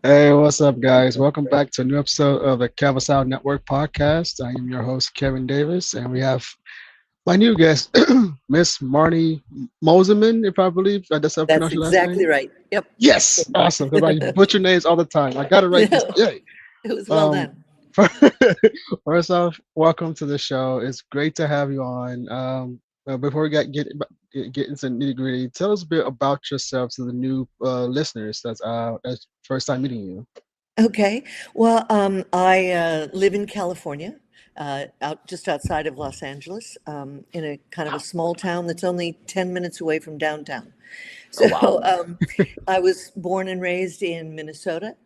Hey, what's up, guys? Welcome back to a new episode of the Kevirsyle Network podcast. I am your host, Kevin Davis, and we have my new guest, Miss Marnie Mossiman, if I believe that's how I That's pronounce your last exactly name. right. Yep. Yes, awesome, because I butcher names all the time. I got it right this No, day. it was well Um, done. First off, welcome to the show. It's great to have you on. Before we get into nitty gritty, tell us a bit about yourself to the new listeners that's first time meeting you. Okay. Well, I live in California, out just outside of Los Angeles, in a kind of a small town that's only 10 minutes away from downtown. Oh So wow. I was born and raised in Minnesota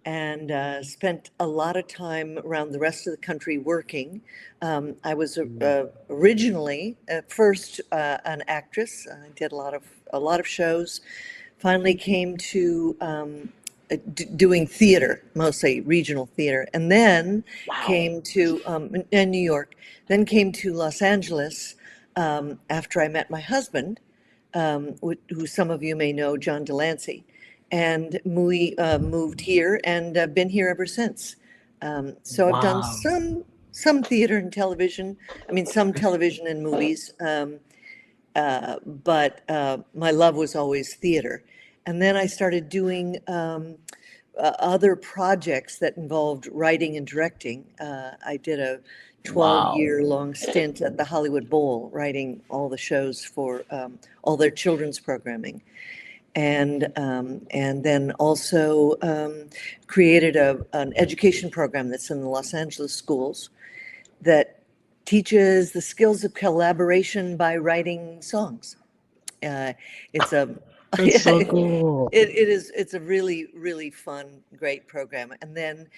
and spent a lot of time around the rest of the country working. I was originally at first an actress. I did a lot of shows. Finally came to doing theater, mostly regional theater, and then Wow. came to in New York. Then came to Los Angeles after I met my husband, who some of you may know, John de Lancie, and we moved here and been here ever since. So I've done Wow. some theater and television. I mean, some television and movies. But my love was always theater. And then I started doing other projects that involved writing and directing. I did a 12 Wow. year long stint at the Hollywood Bowl, writing all the shows for all their children's programming. And then also created an education program that's in the Los Angeles schools that teaches the skills of collaboration by writing songs. It's a That's so cool. it's a really fun, great program. And then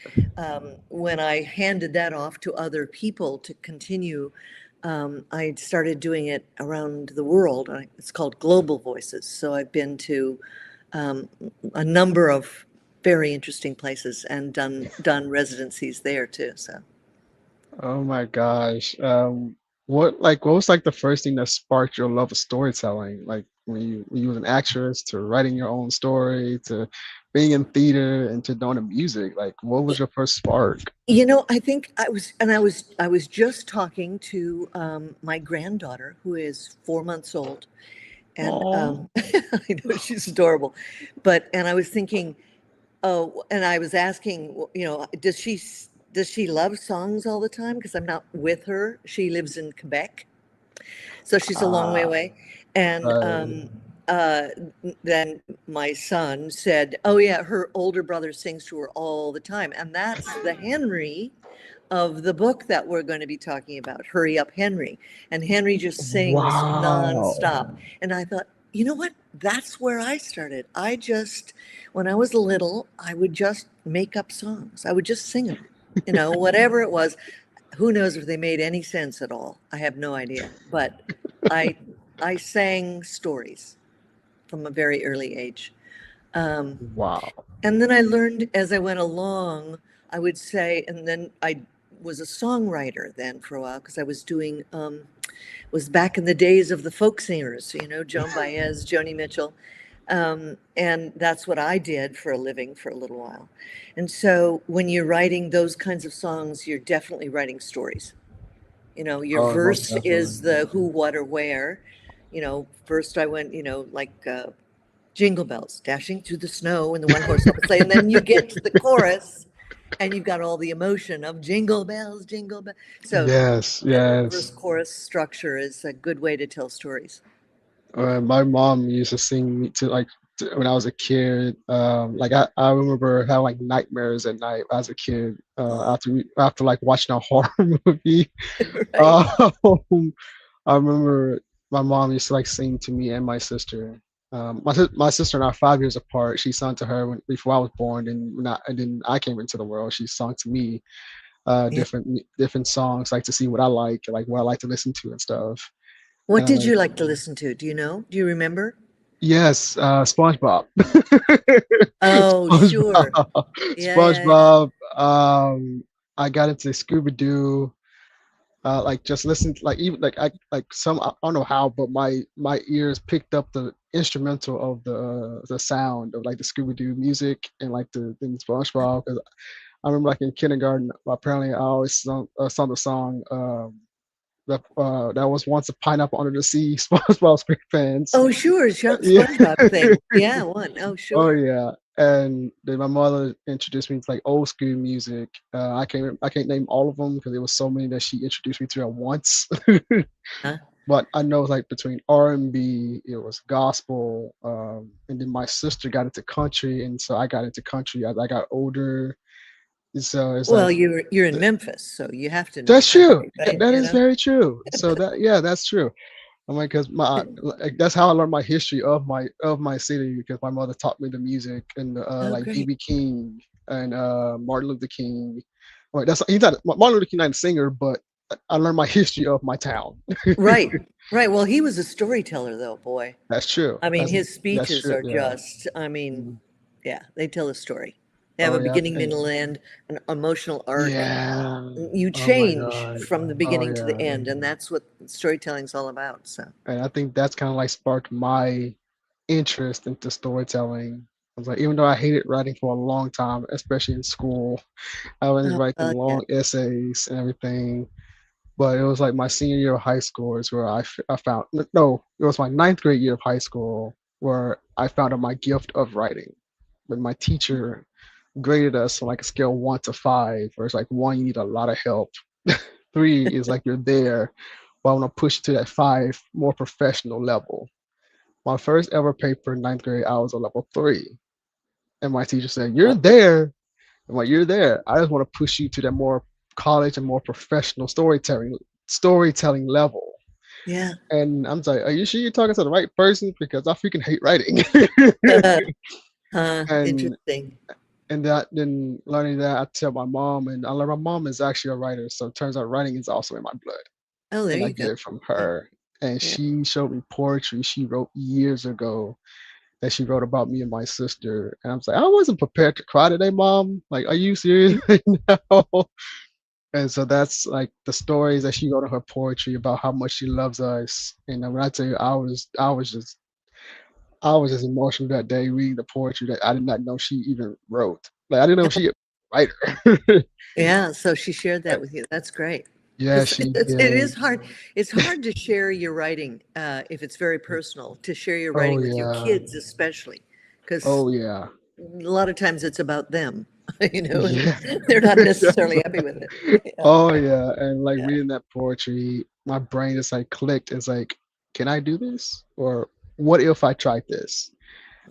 when I handed that off to other people to continue, I started doing it around the world. It's called Global Voices. So I've been to um, a number of very interesting places and done residencies there too. So. Oh my gosh. What was like the first thing that sparked your love of storytelling? Like when you was an actress to writing your own story to being in theater and to doing the music. Like what was your first spark? I think I was just talking to my granddaughter, who is 4 months old, and Oh, I know she's adorable, and I was thinking, oh, and I was asking, does she love songs all the time? Because I'm not with her. She lives in Quebec, so she's a long way ah, away. And right. uh, then my son said, "Oh yeah, her older brother sings to her all the time," and that's the Henry of the book that we're going to be talking about, Hurry Up Henry. And Henry just sings Wow. nonstop. And I thought, you know what? That's where I started. When I was little, I would just make up songs. I would just sing them, whatever it was. Who knows if they made any sense at all? I have no idea. But I, I sang stories from a very early age. Um, Wow. and then I learned as I went along, I would say, and then I was a songwriter then for a while because I was doing, was back in the days of the folk singers, Joan Baez, Joni Mitchell. And that's what I did for a living for a little while. And so when you're writing those kinds of songs, you're definitely writing stories. Your Oh, most verse is definitely. the who, what, or where. First I went, like jingle bells dashing through the snow in the one horse open sleigh, and then you get to the chorus, and you've got all the emotion of jingle bells, jingle bells. So Yes, the verse yes. chorus structure is a good way to tell stories. My mom used to sing me when I was a kid. I remember having like nightmares at night as a kid after like watching a horror movie. Right. Um, I remember my mom used to like sing to me and my sister. My sister and I are 5 years apart. She sung to her before I was born, and then I came into the world. She sung to me Yeah. different songs, like to see what I like what I like to listen to and stuff. What And I'm did like, you like to listen to? Do you know? Do you remember? yes, SpongeBob. Oh, sure. SpongeBob. Yeah, yeah, yeah. SpongeBob. I got into Scooby Doo. like just listen to, like even like I like some I don't know how, but my ears picked up the instrumental of the sound of like the Scooby Doo music and like the things SpongeBob because I remember like in kindergarten apparently I always sung the song that was once a pineapple under the sea SpongeBob SquarePants. Oh, sure, Yeah. SpongeBob thing. Yeah, one. Oh, Oh sure. yeah. And then my mother introduced me to like old school music. I can't name all of them because there was so many that she introduced me to at once. Huh? But I know like between R&B, it was gospel, and then my sister got into country, and so I got into country as I got older. And so it's Well, like you're in Memphis, so you have to know that's true. country, right? That You is know? very true. So that yeah, that's true. I'm like, cause my like, that's how I learned my history of my city because my mother taught me the music and Oh, like great. BB King and Martin Luther King. Like that's he's not Martin Luther King not a singer, but I learned my history of my town. Right, right. Well, he was a storyteller, though, boy. That's true. I mean, his That's speeches true. are Yeah. just, I mean, Mhm. yeah, they tell a story. They have Oh a yeah. beginning, middle, end, an emotional arc. Yeah. You Oh my change God. from the Oh beginning to the yeah. end, and that's what storytelling's all about. So, And I think that's kind of like sparked my interest into storytelling. I was like, even though I hated writing for a long time, especially in school, I would oh, write them yeah, long essays and everything. But it was like my senior year of high school is where I found, no, it was my ninth grade year of high school where I found out my gift of writing. When my teacher graded us on like a scale 1 to 5, where it's like 1, you need a lot of help. 3 is like you're there, but I want to push to that 5 more professional level. My first ever paper in ninth grade, I was a level 3. And my teacher said, "You're oh, there." I'm like, "You're there. I just want to push you to that more college and more professional storytelling level." yeah. And I'm like, "Are you sure you're talking to the right person? Because I freaking hate writing." and Interesting. and that then learning that I tell my mom, and I learned my mom is actually a writer, so it turns out writing is also in my blood, Oh, there and I you go. get it from Yeah, her. And yeah. she showed me poetry she wrote years ago that she wrote about me and my sister. And I was like, I wasn't prepared to cry today, mom. Like, are you serious right now? And so that's like the stories that she wrote in her poetry about how much she loves us. And when I tell you, I was just emotional that day reading the poetry that I did not know she even wrote. Like I didn't know she was a writer. Yeah, so she shared that with you. That's great. Yeah, Because she it is did. hard. It's hard to share your writing if it's very personal, to share your Oh writing with your yeah. kids, especially, because Oh yeah. a lot of times it's about them, and Yeah. they're not necessarily happy with it. Yeah, Oh yeah, and like yeah, reading that poetry, my brain just like clicked. It's like, can I do this? Or what if I tried this?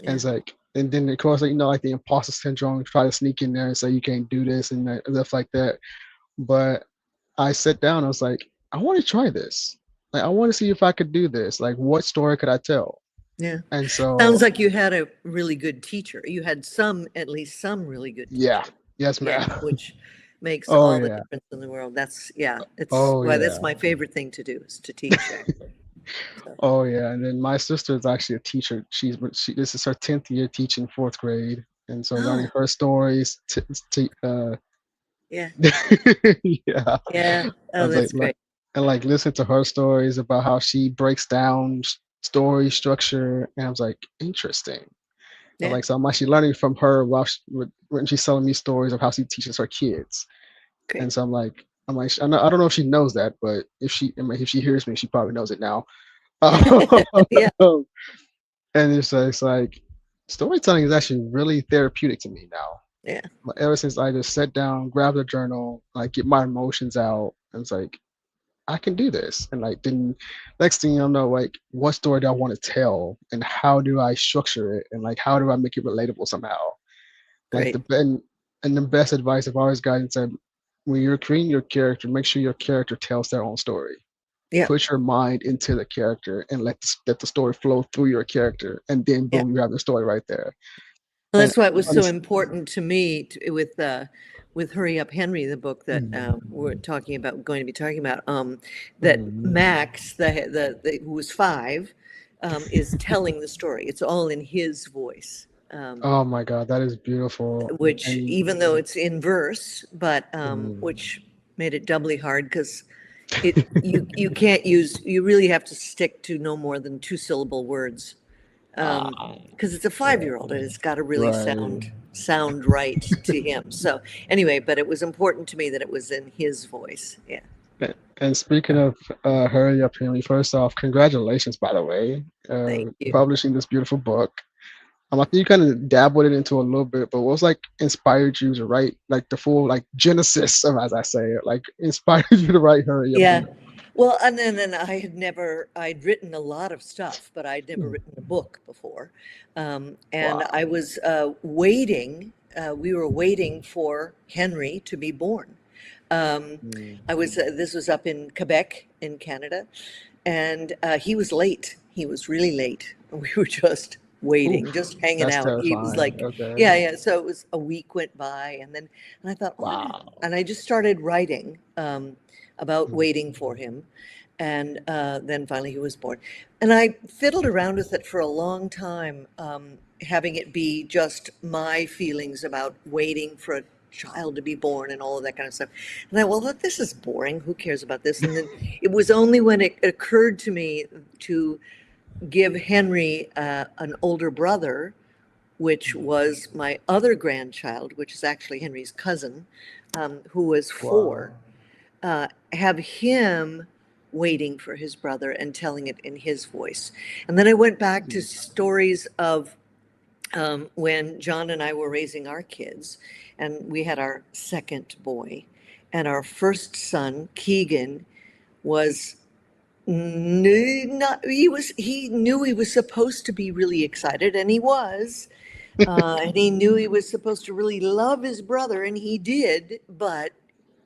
And yeah, it's like, and then of course, like, like the imposter syndrome, try to sneak in there and say you can't do this and stuff like that. But I sat down, I was like, I want to try this. Like, I want to see if I could do this. Like, what story could I tell? yeah. And Sounds so, like you had a really good teacher. You had some, at least some really good yeah, teacher. yes, Yeah, ma'am. which makes Oh all the yeah, difference in the world. That's, yeah, it's, oh well, that's yeah. my favorite thing to do is to teach, actually. So, Oh yeah, and then my sister is actually a teacher. This is her 10th year teaching fourth grade, and so learning oh, her stories. yeah, Yeah, yeah. I Oh, was like, that's great. and like listen to her stories about how she breaks down story structure, and I was like, interesting. I was Yeah, like, so I'm actually learning from her when she's telling me stories of how she teaches her kids, great. and so I'm like, I don't know if she knows that, but if she hears me, she probably knows it now. Yeah, And it's like storytelling is actually really therapeutic to me now. yeah, Like, ever since I just sat down, grab the journal, like get my emotions out, and it's like I can do this. And like then next thing you know, like what story do I want to tell, and how do I structure it, and like how do I make it relatable somehow? Like great. and the best advice I've always gotten said, when you're creating your character, make sure your character tells their own story. Yeah, Put your mind into the character and let the story flow through your character, and then yeah. boom, you have the story right there. Well, And that's why it was so honest, important to me with Hurry Up Henry, the book that we're talking about, going to be talking about. That Max, who was 5, is telling the story. It's all in his voice. oh my God, that is beautiful. Which And even though it's in verse, but mm, which made it doubly hard because You can't use, you really have to stick to no more than two-syllable words. Ah, Because it's a yeah, 5-year-old and it's got to really right. sound right to him. So anyway, but it was important to me that it was in his voice. Yeah. And speaking of Hurry Up Henry, first off, congratulations, by the way, Thank you. publishing this beautiful book. I think you kind of dabbled it into a little bit, but what was like inspired you to write like the full like genesis of, as I say it, like inspired you to write Hurry Up Yeah. Henry? Well, and then I'd written a lot of stuff, but I'd never Hmm. written a book before. And Wow. I was we were waiting for Henry to be born. Um, Mm. this was up in Quebec in Canada, and he was late. He was really late. We were just waiting, Oof, just hanging that's out. He was terrifying. like, Okay. yeah, yeah. So it was a week went by, and I thought, oh, Wow. and I just started writing about Mm. waiting for him, and then finally he was born. And I fiddled around with it for a long time, having it be just my feelings about waiting for a child to be born and all of that kind of stuff. And I, well, this is boring. Who cares about this? And then it was only when it occurred to me to give Henry an older brother, which was my other grandchild, which is actually Henry's cousin, who was Wow. 4, have him waiting for his brother and telling it in his voice. And then I went back to Mm. stories of when John and I were raising our kids, and we had our second boy, and our first son, Keegan, was not, he knew he was supposed to be really excited, and he was. And he knew he was supposed to really love his brother, and he did, but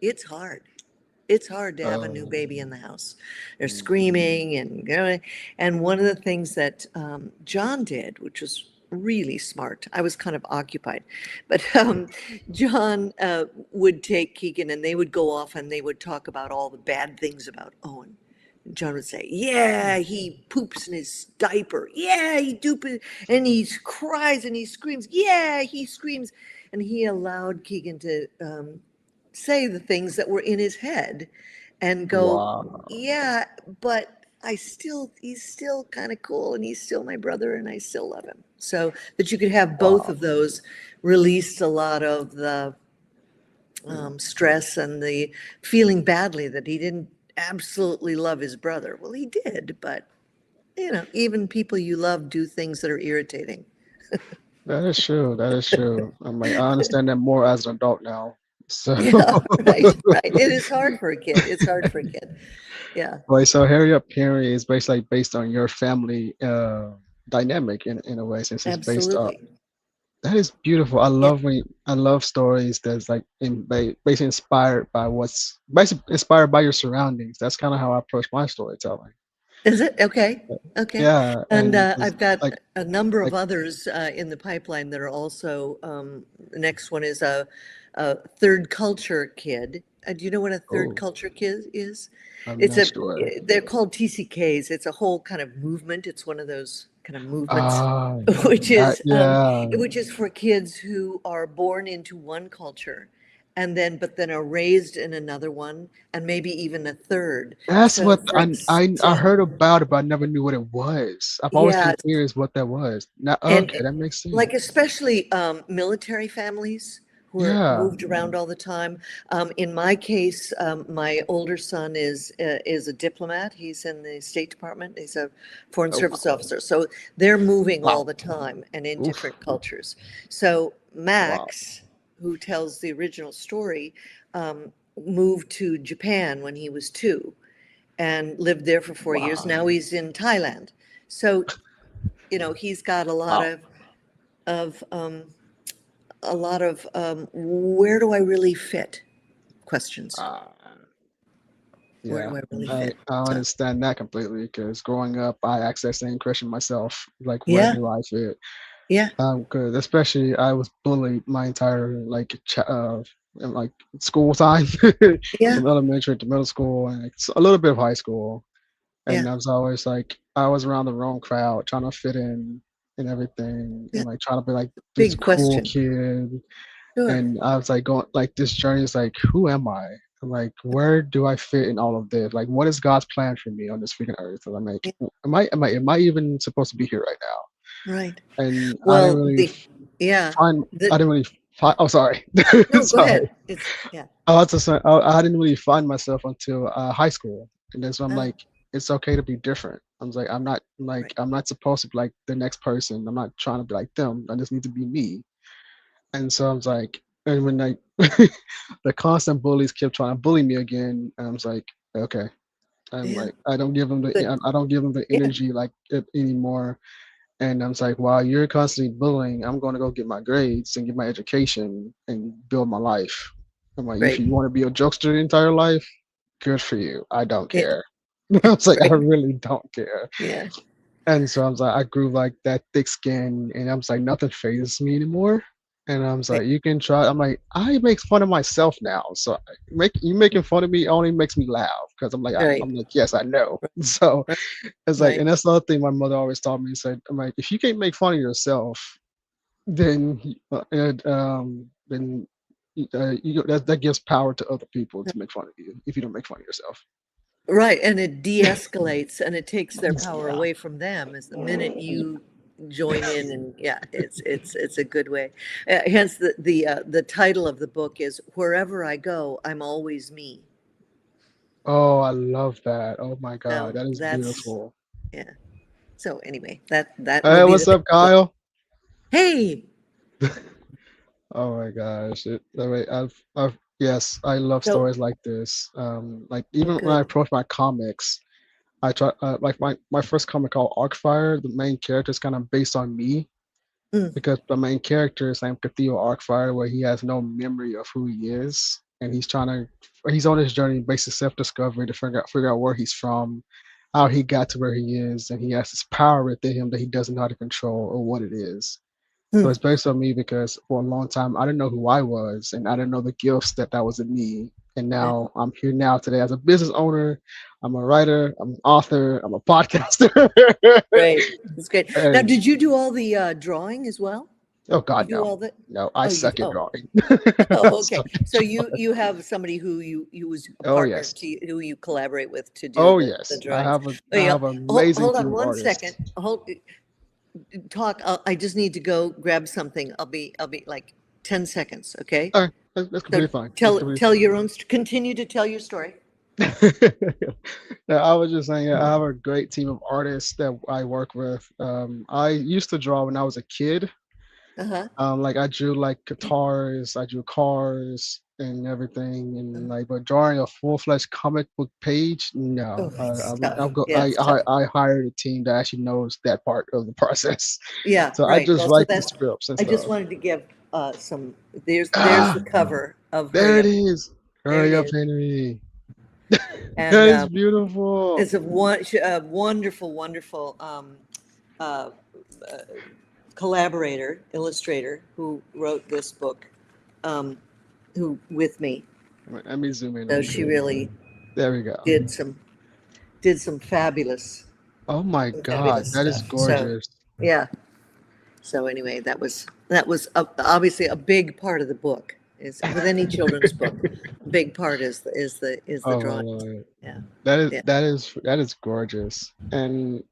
it's hard. It's hard to have a new Oh. baby in the house. They're Mm. screaming and one of the things that John did, which was really smart. I was kind of occupied, but John would take Keegan and they would go off and they would talk about all the bad things about Owen. John would say, "Yeah, he poops in his diaper. Yeah, he doops, and he cries and he screams. Yeah, he screams." And he allowed Keegan to say the things that were in his head and go, Wow. "Yeah, but he's still kind of cool and he's still my brother and I still love him." So that you could have both Wow. of those released a lot of the Mm. stress and the feeling badly that he didn't absolutely love his brother. Well, he did, but even people you love do things that are irritating. That is true. That is true. I'm like, I understand that more as an adult now. So, Yeah, right, right. It is hard for a kid. It's hard for a kid. Yeah, wait, so Harry Up Henry is basically based on your family dynamic in a way, since it's based on. absolutely. That is beautiful. Yeah. I love stories that's like basically inspired by what's basically inspired by your surroundings. That's kind of how I approach my storytelling. Is it? Okay. Okay. Yeah, And and it's I've got like a number of like others in the pipeline that are also, the next one is a third culture kid. Do you know what a third oh, culture kid is? I'm It's not sure. they're called TCKs. It's a whole kind of movement. It's one of those kind of movements, Ah, yeah. which is for kids who are born into one culture and but then are raised in another one and maybe even a third. That's So what for I heard example, about it, but I never knew what it was. I've always been yeah, curious what that was. Now, and okay, that makes like sense. especially military families who are Yeah. moved around all the time. In my case, my older son is a diplomat. He's in the State Department. He's a foreign Oh, service officer. So they're moving all wow. the time and in Oof. different cultures. So Wow. Max, who tells the original story, moved to Japan when he was 2 and lived there for 4 years. Wow. Now he's in Thailand. So he's got Wow. of where do I really fit questions. Uh, Where yeah. do I really I fit? I So understand that completely because growing up, I asked that same question myself, like, where yeah, do I fit? yeah, 'Cause especially I was bullied my entire like in, like school time, yeah, from elementary to middle school and like, a little bit of high school. yeah, And I was always like, I was around the wrong crowd, trying to fit in and everything, yeah. and like trying to be like this Big cool question. kid. Sure. And I was like going like this journey is like, who am I? I'm like, where do I fit in all of this? Like, what is God's plan for me on this freaking earth? And I'm like, Yeah, am I even supposed to be here right now? right. And I didn't Well, really the yeah, find, I the didn't really find, oh, sorry. no, go Sorry. ahead. It's yeah. I was just, I didn't really find myself until high school. And then so I'm Ah, like, it's okay to be different. I was like, right, I'm not supposed to be like the next person. I'm not trying to be like them. I just need to be me. And so I was like, and when like the constant bullies kept trying to bully me again, and I was like, okay, I'm yeah, like, I don't give them good, I don't give them the yeah, energy like it anymore. And I was like, while you're constantly bullying, I'm going to go get my grades and get my education and build my life. I'm like, if right, you want to be a jokester the entire life, good for you. I don't yeah, care. I was like, I right, really don't care. yeah, And so I was like, I grew like that thick skin, and I was like, nothing phases me anymore. And I was right, like, you can try. I'm like, I make fun of myself now. So make you making fun of me only makes me laugh because right, I'm like, yes, I know. So right, it's like, right, and that's the other thing my mother always taught me. Said, I'm like, if you can't make fun of yourself, then then that gives power to other people to make fun of you if you don't make fun of yourself. right, and it de-escalates and it takes their power Yeah. away from them. Is the minute you join in, and yeah, it's a good way. Hence the title of the book is "Wherever I Go, I'm Always Me." Oh, I love that. Oh my God, So that is that's beautiful. yeah. So anyway, that Hey, would be the what's name up, of the book. Kyle? Hey, Oh my gosh. I mean, yes, I love so stories like this. Like oh, even when I good. approach my comics, I try like my first comic called Arcfire, the main character is kind of based on me Mm, because the main character is named Cathedral Arcfire, where he has no memory of who he is, and he's on his journey, basic self-discovery to figure out where he's from, how he got to where he is, and he has this power within him that he doesn't know how to control or what it is. So mm, it's based on me because for a long time I didn't know who I was and I didn't know the gifts that was in me. And yeah, now I'm here now today as a business owner. I'm a writer. I'm an author. I'm a podcaster. great. It's great. Now, And did you do all the drawing as well? oh You God, do no, all that? no, I Oh, you suck at oh drawing. I oh okay. suck at So drawing. you have somebody who you was a Oh partner yes, to you, who you collaborate with to do oh the yes. drawings. Oh, I yeah. have an amazing Hold on group of one second. artists. Hold talk. I just need to go grab something. I'll be like 10 seconds. Okay. All right, that's So completely fine. That's completely tell fine. your own. Continue to tell your story. No, I was just saying, I have a great team of artists that I work with. I used to draw when I was a kid. Uh-huh. Like I drew like guitars, I drew cars and everything, and Uh-huh. like but drawing a full-fledged comic book page, Oh, no. it's tough. Yeah, it's tough. I hired a team that actually knows that part of the process. Yeah, So I right. just Well, so write the that's, scripts and I just stuff. wanted to give some, there's Ah, the cover of there Hurry it Up. is. There it Hurry up, is. Henry. And That is beautiful. it's a wonderful, wonderful uh, uh, collaborator, illustrator who wrote this book, um, who with me. Wait, let me zoom in So on she this. really There we go. did some did Oh my some God, fabulous that is stuff. So gorgeous. yeah. So anyway, that was obviously a big part of the book. Is with any children's book, a big part is the Oh my drawings. Lord. Yeah, yeah. That is gorgeous. And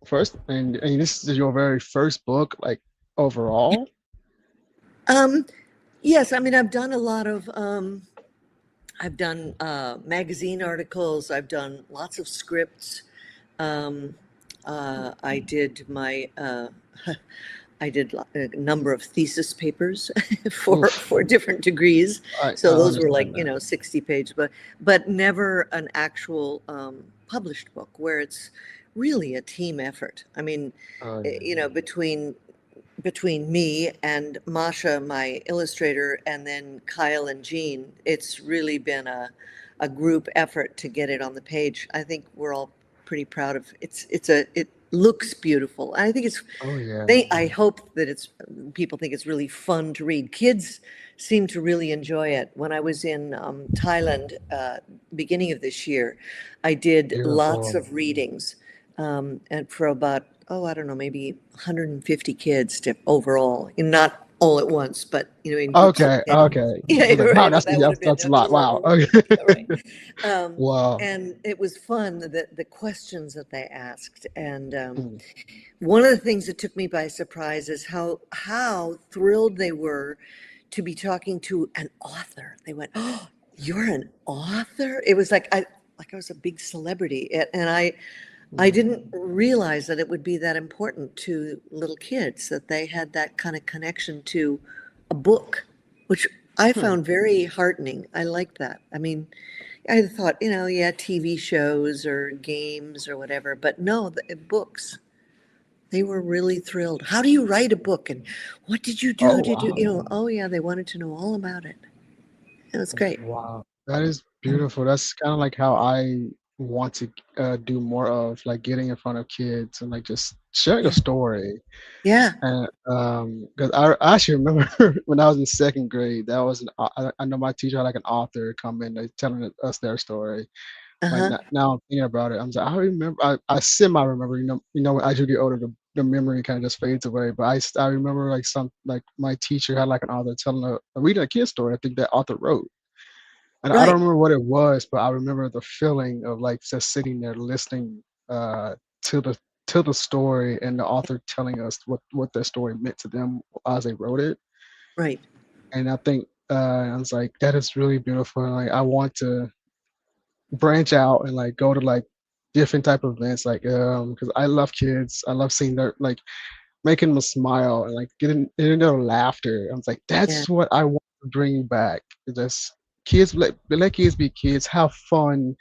first, and this is your very first book, like overall. Um, yes, I mean I've done a lot of I've done magazine articles. I've done lots of scripts. Um, I did my I did a number of thesis papers Oof, for different degrees. I So those were like, understand that. 60 page, but never an actual published book where it's really a team effort. I mean, Oh yeah. between me and Masha, my illustrator, and then Kyle and Jean, it's really been a group effort to get it on the page. I think we're all pretty proud of it looks beautiful. I think it's Oh yeah. they I hope that it's people think it's really fun to read. Kids seem to really enjoy it. When I was in Thailand beginning of this year, I did lots Beautiful. of readings, and for about, oh, I don't know, maybe 150 kids overall, and not all at once, but in groups of Okay, 10. okay. Yeah, I was like, wow, right. that's That would have been that's a a lot. little Wow. overwhelming. Okay. Yeah, right. Wow. And it was fun, the questions that they asked. And Mm. one of the things that took me by surprise is how thrilled they were to be talking to an author. They went, "Oh, you're an author?" It was like I was a big celebrity. And I Mm. didn't realize that it would be that important to little kids, that they had that kind of connection to a book, which I Hmm. found very heartening. I like that. I mean, I thought, yeah, TV shows or games or whatever, but no, the books. They were really thrilled. How do you write a book? And what did you Oh do to do, wow. oh yeah, they wanted to know all about it. It was great. Wow. That is beautiful. That's kind of like how I want to do more of, like getting in front of kids and like just sharing a Yeah. story. Yeah. And because I actually remember when I was in second grade, that was I know my teacher had like an author come in, like telling us their story. Like Uh-huh. now I'm thinking about it, I'm like, I remember, I semi remember, as you get older, the memory kind of just fades away. But I remember like like my teacher had like an author telling reading a kid story. I think that author wrote, and I don't Right. remember what it was, but I remember the feeling of like just sitting there listening to the story and the author telling us what their story meant to them as they wrote it. Right. And I think I was like, that is really beautiful. And like I want to branch out and like go to like different type of events, like because I love kids. I love seeing their like making them smile and like getting their laughter. I was like, Yeah. that's what I want to bring back. Just kids, let kids be kids, have fun,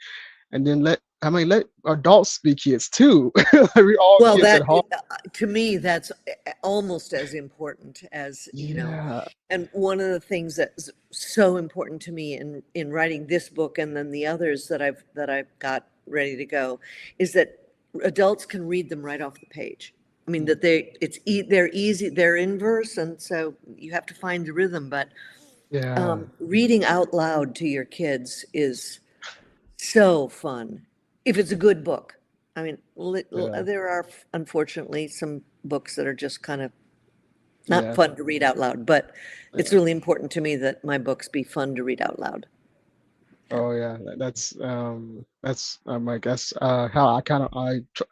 and then let adults be kids too. Like, we all Well, kids at heart. to me, that's almost as important as, Yeah. and one of the things that's so important to me in writing this book and then the others that I've got ready to go is that adults can read them right off the page. I mean, Mm. that they're easy, they're in verse, and so you have to find the rhythm, but Yeah. reading out loud to your kids is so fun if it's a good book. I mean, Yeah. there are unfortunately some books that are just kind of not Yeah. fun to read out loud, but it's Yeah. really important to me that my books be fun to read out loud. Yeah. Oh yeah, that's I guess how I kind of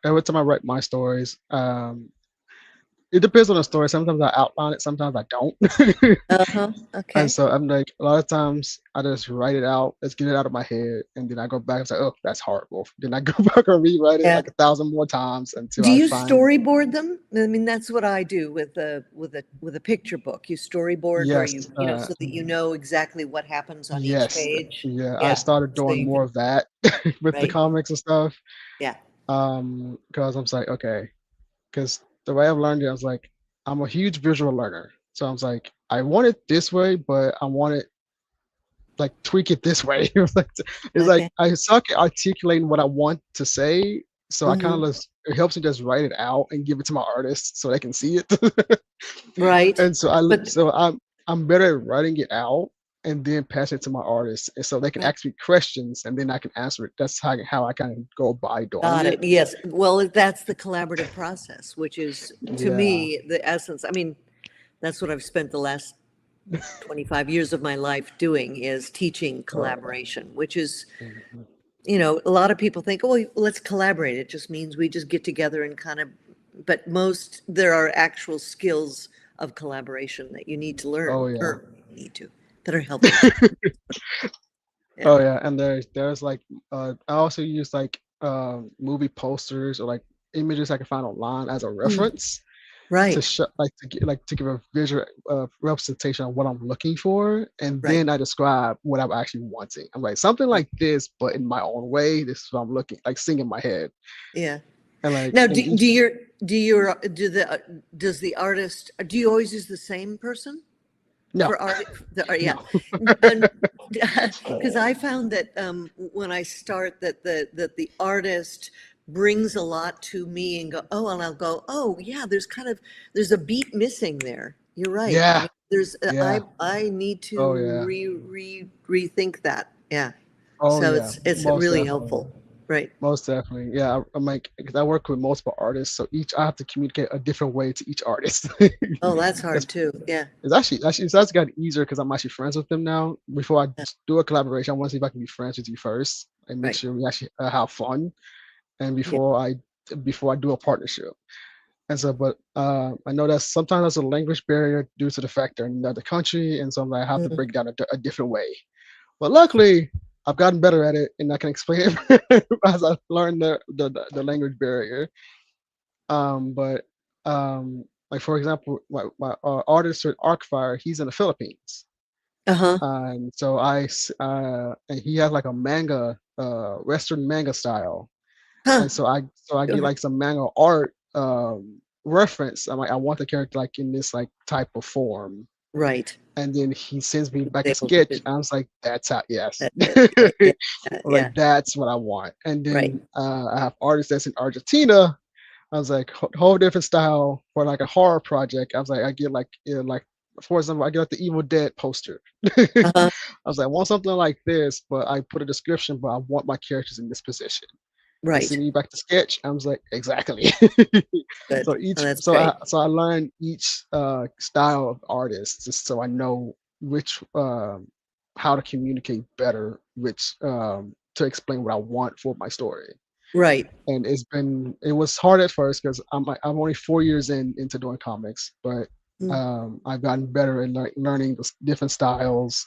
every time I write my stories, it depends on the story. Sometimes I outline it, sometimes I don't. Uh-huh. And Okay. so I'm like, a lot of times I just write it out, let's get it out of my head, and then I go back and say, oh, that's horrible. Then I go back and rewrite it Yeah. like 1,000 more times until Do I you find, storyboard them? I mean, that's what I do with a picture book. You storyboard where yes, you so that you know exactly what happens on each yes, page. yeah. I Yeah. started So doing you more can, of that with the right? comics and stuff. Yeah. Because I'm just like, okay, because the way I've learned it, I was like, I'm a huge visual learner. So I was like, I want it this way, but I want it like tweak it this way. It's like Okay. I suck at articulating what I want to say. So I kind Hmm. of just it helps me just write it out and give it to my artists so they can see it. Right. And But I'm better at writing it out and then pass it to my artists, and so they can right. ask me questions and then I can answer it. That's how I kind of go by doing Got it. it. Yes. Well, that's the collaborative process, which is to Yeah. me the essence. I mean, that's what I've spent the last 25 years of my life doing is teaching Oh, collaboration, which is, mhm. a lot of people think, oh, let's collaborate. It just means we just get together and kind of, but there are actual skills of collaboration that you need to learn Oh yeah. or need to, that are helpful. Yeah. Oh yeah, and there's like I also use like movie posters or like images I can find online as a Mm, reference to right. show to give a visual representation of what I'm looking for, and Right. then I describe what I'm actually wanting. I'm like something Right. like this, but in my own way. This is what I'm looking like, seeing in my head, Yeah. and like Now, in each do your, does the artist, do you always use the same person no for art? Yeah. no And because no I found that when I start that the artist brings a lot to me and go, oh, and I'll go, oh yeah, there's a beat missing there. You're right. I yeah mean, there's, yeah I need oh to yeah rethink that. Yeah. oh So yeah it's most really definitely. helpful. Right. Most definitely. Yeah, I'm like, because I work with multiple artists, so each I have to communicate a different way to each artist. Oh, that's It's, hard too. Yeah. it's actually gotten easier because I'm actually friends with them now. Before I Yeah. do a collaboration, I want to see if I can be friends with you first and make Right. sure we actually have fun. And Yeah. before I do a partnership. And so, but I know that sometimes there's a language barrier due to the fact they're in another country, and so I have to Mm. break it down a different way. But luckily, I've gotten better at it, and I can explain it as I learn the language barrier. But like for example, my artist with Arcfire, he's in the Philippines, Uh-huh. and so and he has like a manga, Western manga style, Huh. and so I Go get ahead. like some manga art reference. I'm like, I want the character like in this like type of form, Right. and then he sends me He back a was able to sketch. do I was like, that's how, yes. that. That's right. Yeah. Yeah. Like that's what I want. And Right. then I have artists that's in Argentina. I was like, whole different style for like a horror project. I was like, I get like, like for example, I get like the Evil Dead poster. I Uh-huh. was like, I want something like this, but I put a description, but I want my characters in this position. They Right. send me back to sketch. I was like, exactly. Good. Oh, that's I great. learned each style of artist just so I know which how to communicate better, which to explain what I want for my story. Right. And it was hard at first because I'm only 4 years into doing comics, but Mm. I've gotten better at learning the different styles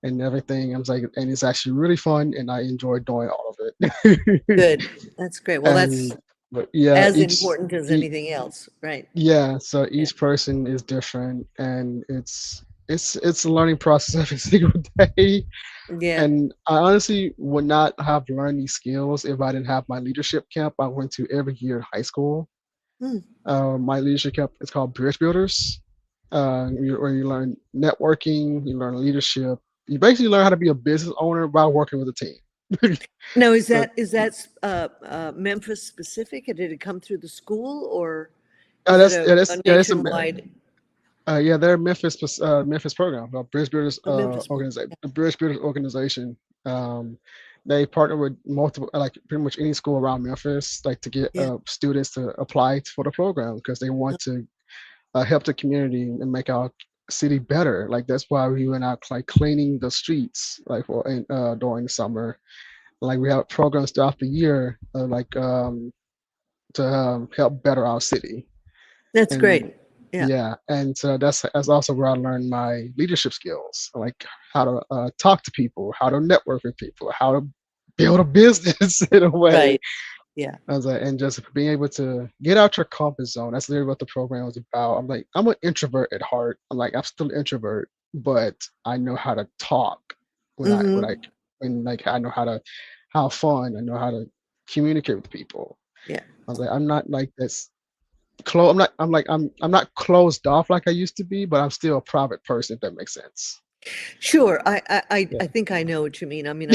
and everything. I was like, and it's actually really fun, and I enjoy doing all of it. Good. That's great. Well, that's And but yeah, as important as anything else. Right. yeah, so Yeah. each person is different, and it's a learning process every single day. Yeah. And I honestly would not have learned these skills if I didn't have my leadership camp I went to every year in high school. Mm. My leadership camp is called Bridge Builders, where you learn networking, you learn leadership, you basically learn how to be a business owner while working with a team. Now, So is that Memphis specific? Or did it come through the school, or is it a that's a nationwide? they're Memphis program, Bridge Builders A Memphis. organization. The Bridge Builders organization. Um, they partner with multiple, like pretty much any school around Memphis, like to get Yeah. students to apply for the program because they want to help the community and make our city better. Like that's why we went out like cleaning the streets, like during the summer. Like we have programs throughout the year, to help better our city. That's And great. Yeah. yeah, and so that's also where I learned my leadership skills, like how to talk to people, how to network with people, how to build a business in a way. Right. Yeah. I was like, and just being able to get out your comfort zone. That's literally what the program was about. I'm like, I'm an introvert at heart. I'm still an introvert, but I know how to talk Hmm. when like I know how to have fun. I know how to communicate with people. Yeah. I was like, I'm not like this I'm not closed off like I used to be, but I'm still a private person, if that makes sense. Sure. Yeah. I think I know what you mean. I mean,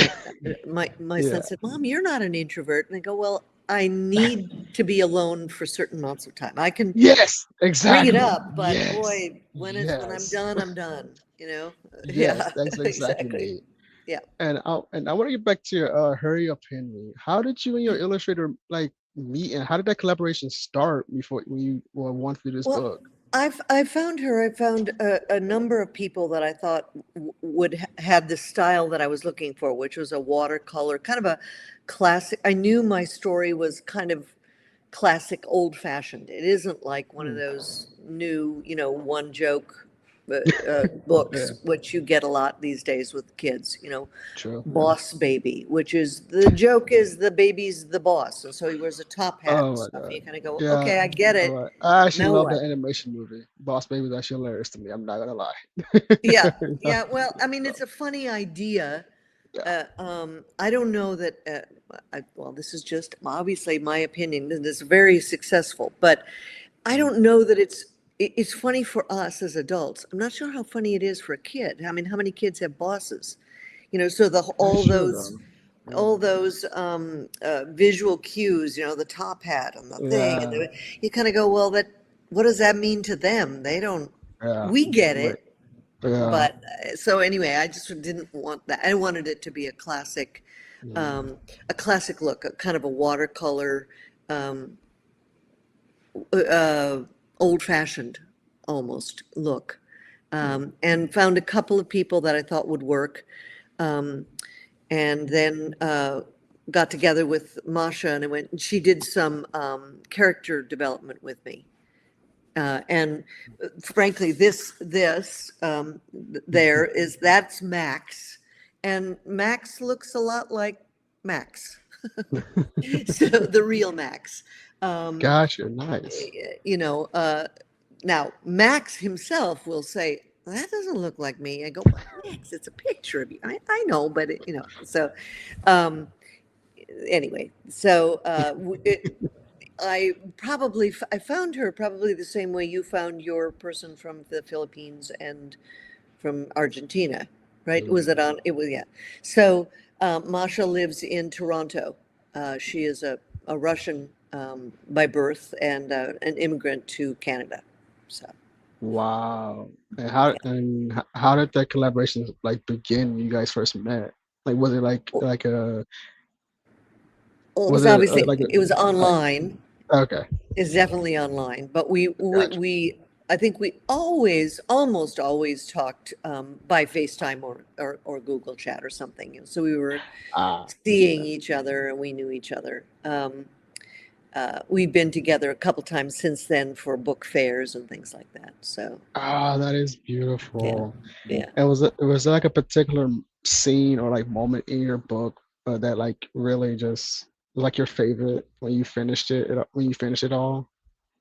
my son Yeah. said, "Mom, you're not an introvert," and I go, "Well, I need to be alone for certain amounts of time. I can Yes, bring it exactly. up, but Yes. boy, when I'm Yes. done, I'm done. You know? Yes, Yeah. that's exactly Exactly. me. Yeah. And I want to get back to your Hurry Up Henry. How did you and your illustrator like meet, and how did that collaboration start before when you wanted to do this Well, book? I found her. I found a number of people that I thought would had the style that I was looking for, which was a watercolor, kind of a classic. I knew my story was kind of classic, old fashioned. It isn't like one of Hmm. those new, one joke Yeah, books, which you get a lot these days with kids. true. Boss Baby, which is the joke is the baby's the boss, and so he wears a top hat and Oh my stuff. And god. you kind of go, Yeah. okay, I get All it. right. I actually Now love what? that animation movie. Boss Baby is actually hilarious to me. I'm not gonna lie. Yeah, yeah. Well, I mean, it's a funny idea. Yeah. I don't know that. Well, this is just obviously my opinion, and it's very successful, but I don't know that it's funny for us as adults. I'm not sure how funny it is for a kid. I mean, how many kids have bosses? So That's true though. Yeah. all those visual cues, the top hat and the thing, and Yeah. you kind of go, well, what does that mean to them? They don't. Yeah. We get Like, it, yeah. but so anyway, I just didn't want that. I wanted it to be a classic Mm. a classic look, a kind of a watercolor, um, uh, old-fashioned almost look, and found a couple of people that I thought would work. Um, and then got together with Masha, and I went, and she did some character development with me. And frankly, there is, that's Max, and Max looks a lot like Max. So the real Max. Um, Gosh, you're nice. you know, now Max himself will say, that doesn't look like me. I go, well, Max, it's a picture of you. I know, but so um, anyway, so I found her probably the same way you found your person from the Philippines and from Argentina, right? Was it Mm. on? It was, yeah. So Masha lives in Toronto. She is a Russian by birth and an immigrant to Canada. So Wow. yeah. How did that collaboration like begin when you guys first met? Like was it Well, it was was it obviously, like a it was like online. okay, It's definitely online, but gotcha. I think we always, almost always talked by FaceTime or Google Chat or something. So we were Ah, seeing yeah. each other and we knew each other. We've been together a couple times since then for book fairs and things like that. So Ah, that is yeah, beautiful. yeah. And was there like a particular scene or like moment in your book that like really just like your favorite when you finished when you finished it all?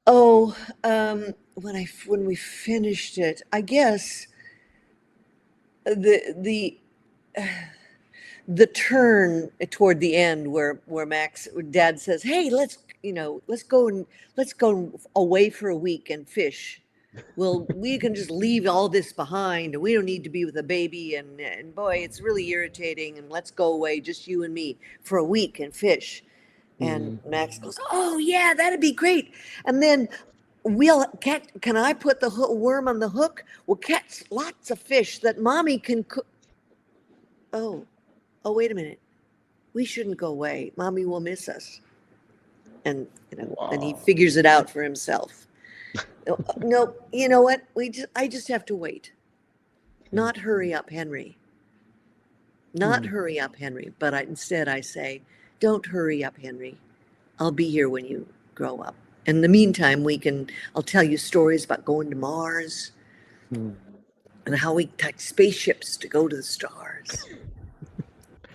Oh, when we finished it, I guess the the turn toward the end where Dad says, "Hey, let's go away for a week and fish. Well, we can just leave all this behind, and we don't need to be with a baby. And boy, it's really irritating. And let's go away, just you and me, for a week and fish." And Mm. Max goes, "Oh yeah, that'd be great." And then we'll catch. Can I put the worm on the hook? We'll catch lots of fish that mommy can cook. Oh, oh, wait a minute. We shouldn't go away. Mommy will miss us. And then he Wow. figures it out for himself. No, no, you know what? I just have to wait. Not hurry up, Henry. Not Mm. hurry up, Henry. But instead I say, don't hurry up, Henry. I'll be here when you grow up. In the meantime, I'll tell you stories about going to Mars Mm. and how we touch spaceships to go to the stars.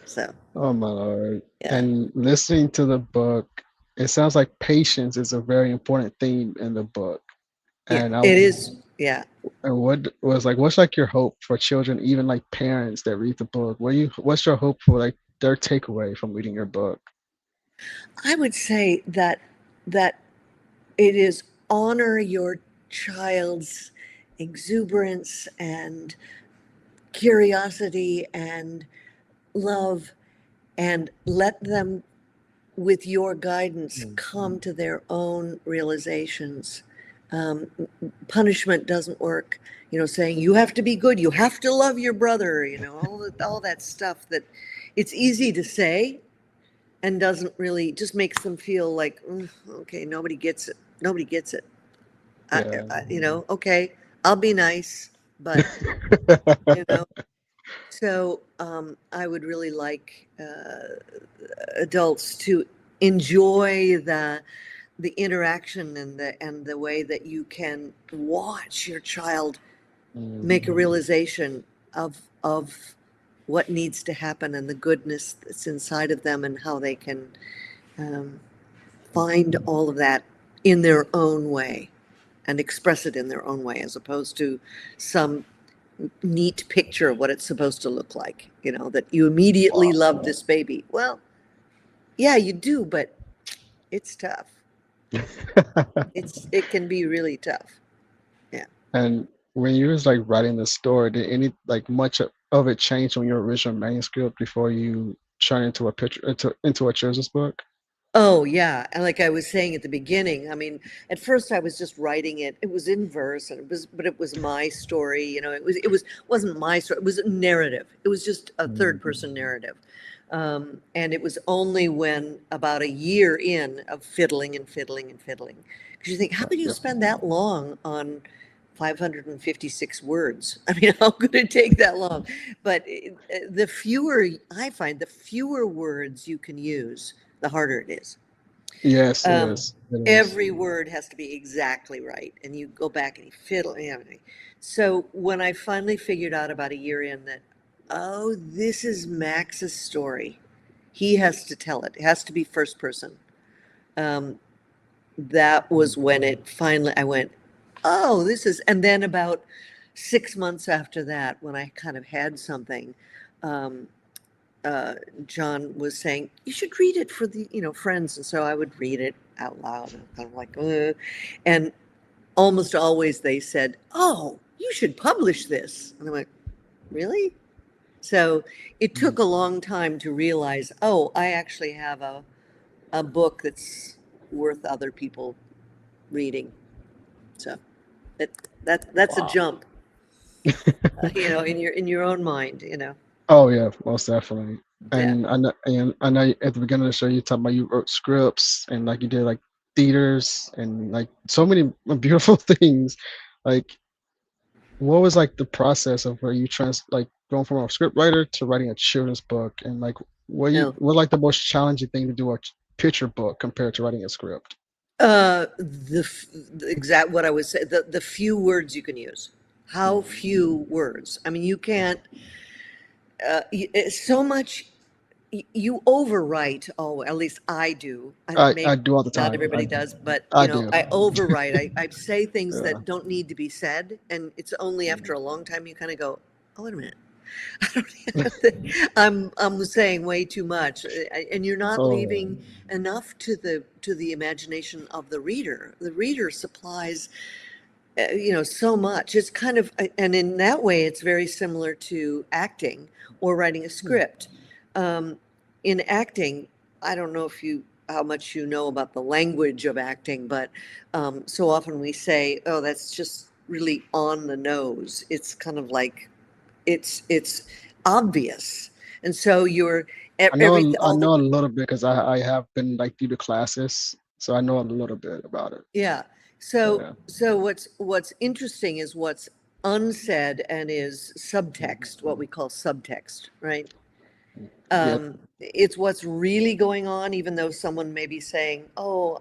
So, Oh my Lord. yeah. And listening to the book, it sounds like patience is a very important theme in the book. Yeah, And it is. Yeah. what's like your hope for children, even like parents that read the book? What's your hope for like their takeaway from reading your book? I would say that it is honor your child's exuberance and curiosity and love, and let them, with your guidance, Mm. come to their own realizations. um, Punishment doesn't work. Saying you have to be good, you have to love your brother, all that stuff that it's easy to say and doesn't really, just makes them feel like, okay, nobody gets it. Nobody gets it. Yeah. Okay, I'll be nice, but you know. So I would really like adults to enjoy the interaction and the way that you can watch your child make a Mhm. realization of what needs to happen and the goodness that's inside of them and how they can um, find all of that in their own way and express it in their own way, as opposed to some neat picture of what it's supposed to look like, that you immediately love this baby. Well, yeah, you do, but it's tough. It can be really tough. Yeah. And when you was like writing the story, did any like much of it change from your original manuscript before you turned into a picture into a children's book? Oh, yeah. And like I was saying at the beginning, I mean, at first I was just writing it. It was in verse, and but it was my story. Wasn't my story. It was a narrative. It was just a third Mhm. person narrative. And it was only when about a year in of fiddling and fiddling and fiddling, because you think, how could you Yeah. spend that long on 556 words? I mean, how could it take that long? But the fewer, I find, the fewer words you can use, the harder it is. Yes, it Um, is. It is. every word has to be exactly right, and you go back and you fiddle and everything. So when I finally figured out about a year in that, oh, this is Max's story, he has to tell it. It has to be first person. Um, that was when it finally, I went, oh, this is, and then about 6 months after that, when I kind of had something, um, John was saying, you should read it for the, friends. And so I would read it out loud and kind of like, ugh. And almost always they said, oh, you should publish this. And I went, really? So it took a long time to realize, oh, I actually have a book that's worth other people reading. So it, that's a Wow. jump, in your own mind. Oh yeah, most definitely. Yeah. And I know at the beginning of the show you talked about you wrote scripts and like you did like theaters and like so many beautiful things. Like what was like the process of where you like going from a script writer to writing a children's book and like No. what like the most challenging thing to do a picture book compared to writing a script? The exact what I was saying, the few words you can use. How few words? I mean, you can't. It's so much. You overwrite. Oh, at least I do. I Maybe do all the not time. everybody does, but I do. I overwrite. I say things Yeah. that don't need to be said, and it's only after a long time you kind of go, oh, wait a minute. I don't, I'm saying way too much, and you're not Oh, leaving enough to the imagination of the reader. The reader supplies, so much. It's kind of, and in that way, it's very similar to acting or writing a script. Um, in acting, I don't know how much you know about the language of acting, but so often we say, "Oh, that's just really on the nose." It's kind of like it's obvious, and so you're every I all the know a little bit because I have been like through the classes, so I know a little bit about it. yeah. So Yeah. so what's interesting is what's unsaid and is subtext, what we call subtext, right? Yeah. It's what's really going on, even though someone may be saying, "Oh,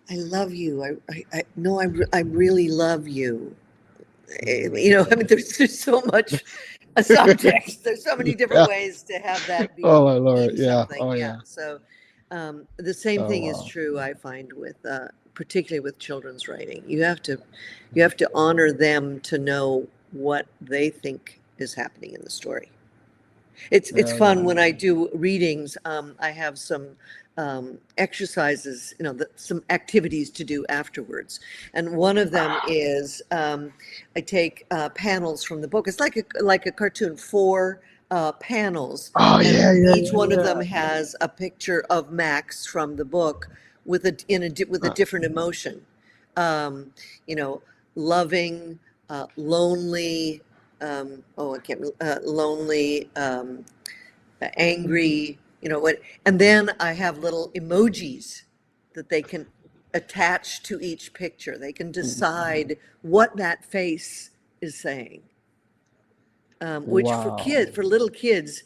I love you. I no, I really love you." I mean, there's so much a subtext. There's so many different Yeah. ways to have that Oh be my Lord. mean Yeah. something. Oh Yeah. yeah. So the same Oh thing is wow. true, I find, with particularly with children's writing. You have to honor them to know what they think is happening in the story. It's Yeah. fun when I do readings. I have some exercises, some activities to do afterwards, and one of them is I take panels from the book. It's like a cartoon, four panels, Oh and yeah. Yeah. each Yeah. one of them Yeah. has a picture of Max from the book with a different emotion. Um, you know, loving, lonely, I can't, lonely, angry, what, and then I have little emojis that they can attach to each picture. They can decide what that face is saying, which Wow. for little kids,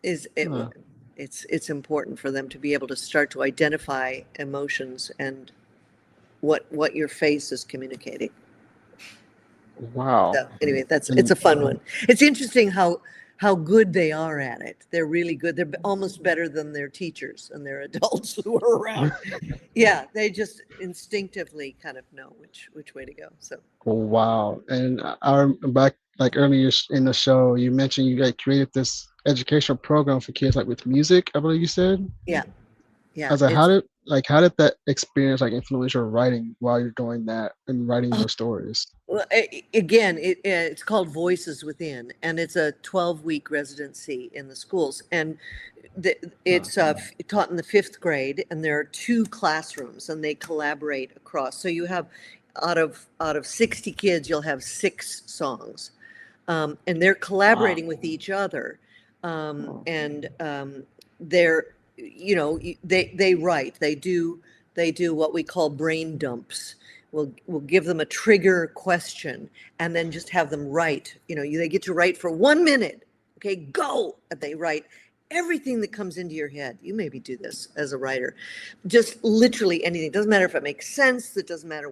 is it, Huh. it's important for them to be able to start to identify emotions and what your face is communicating. Wow. So anyway, it's And a fun one. It's interesting how good they are at it. They're really good. They're almost better than their teachers and their adults who are around. Yeah, they just instinctively kind of know which way to go. So wow. And back like earlier in the show, you mentioned you like created this educational program for kids like with music, I believe you said. yeah, yeah, I was like, it's how did that experience like influence your writing while you're doing that and writing those stories? well, again, it's called Voices Within, and it's a 12-week residency in the schools, and Huh. it's taught in the fifth grade, and there are two classrooms, and they collaborate across. So you have out of 60 kids, you'll have six songs, and they're Wow. collaborating with each other. And they're, they write, they do what we call brain dumps. We'll give them a trigger question and then just have them write. They get to write for 1 minute. Okay, go. And they write everything that comes into your head. You maybe do this as a writer. Just literally anything. It doesn't matter if it makes sense. It doesn't matter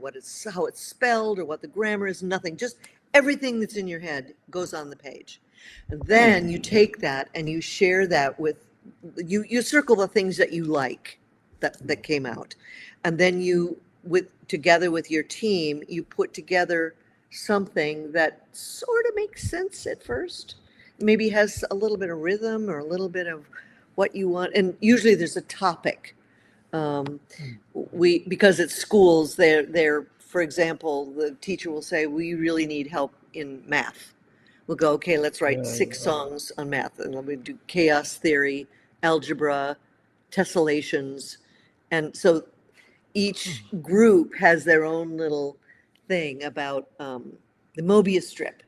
how it's spelled or what the grammar is. Nothing. Just everything that's in your head goes on the page. And then you take that and you share that with you circle the things that you like that came out. And then together with your team, you put together something that sort of makes sense at first. Maybe has a little bit of rhythm or a little bit of what you want. And usually there's a topic. Because it's schools, they're, for example, the teacher will say, we really need help in math. We'll go, okay, let's write 6 songs on math. And then we do chaos theory, algebra, tessellations. And so each group has their own little thing about the Mobius strip,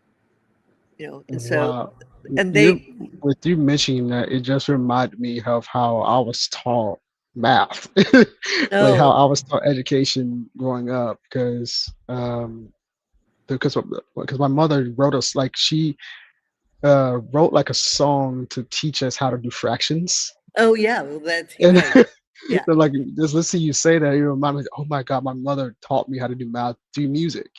and so, Wow. and You they, with you mentioning that, it just reminded me of how I was taught math, like how oh, I was taught education growing up, because my mother wrote us like she wrote like a song to teach us how to do fractions. oh yeah, well, that's And right. Yeah, so like just listening to you say that, it reminded me, oh my God, my mother taught me how to do math, do music.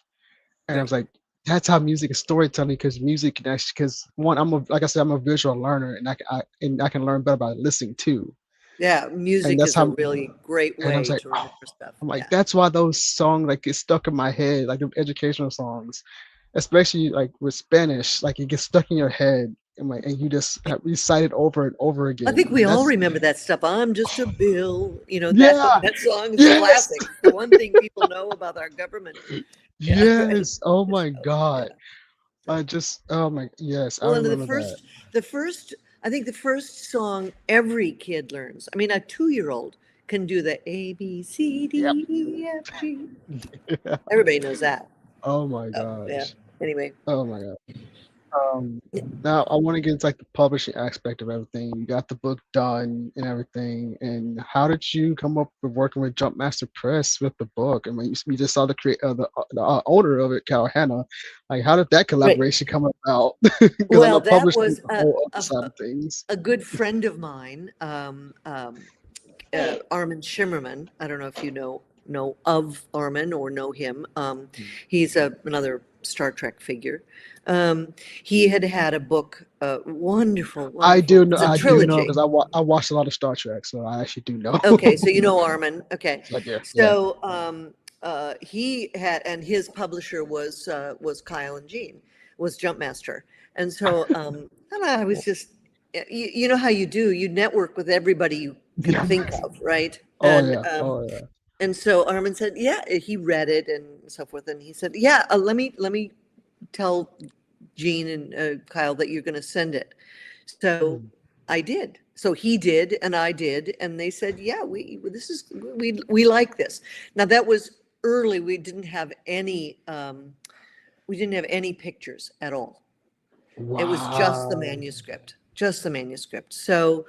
And I was right. like, that's how music is storytelling, because music can actually, because one, like I said, I'm a visual learner, and I can learn better by listening too. Yeah, And music that's is a how, really great and I was way like, to oh, remember stuff. I'm like, Yeah. that's why those songs like get stuck in my head, like the educational songs, especially like with Spanish, like it gets stuck in your head, and you just recite it over and over I again. think we And all that's, remember that stuff. I'm just a bill. That yeah, that song is a yes, classic. It's the one thing people know about our government. Yeah, right. yes. Oh my So, yeah. God. So, Oh my, yes, I well, and remember that. I think the first song every kid learns. I mean, a 2-year-old can do the A B C Yep. D E F G. Everybody knows that. Oh my Oh, yeah. gosh. Anyway, Oh my God. Um, Now I want to get into like the publishing aspect of everything. You got the book done and everything. And how did you come up with working with Jumpmaster Press with the book? I mean, you just saw the owner of it, Cal Hanna. Like, how did that right. collaboration come about? Because I Well, know that publishing is was a whole other side of things. a good friend of mine, Armin Shimmerman. I don't know if you know of Armin or know him. He's another Star Trek figure. He had had a book, wonderful, wonderful. It's a I do know because trilogy. I watched a lot of Star Trek, so I actually do know. Okay, so you know Armin. Okay, So, like, yeah, yeah. so he had, and his publisher was Kyle and Jean, was Jumpmaster, and so and I was just, you know how you do, you network with everybody you can Yeah. think of, right? Oh yeah. Oh yeah. And so Armin said, yeah, he read it and so forth, and he said, yeah, let me tell Jean and Kyle that you're going to send it. So Mm. I did. So he did, and I did, and they said, "Yeah, we like this." Now that was early. We didn't have any pictures at all. It was Wow. just the manuscript. So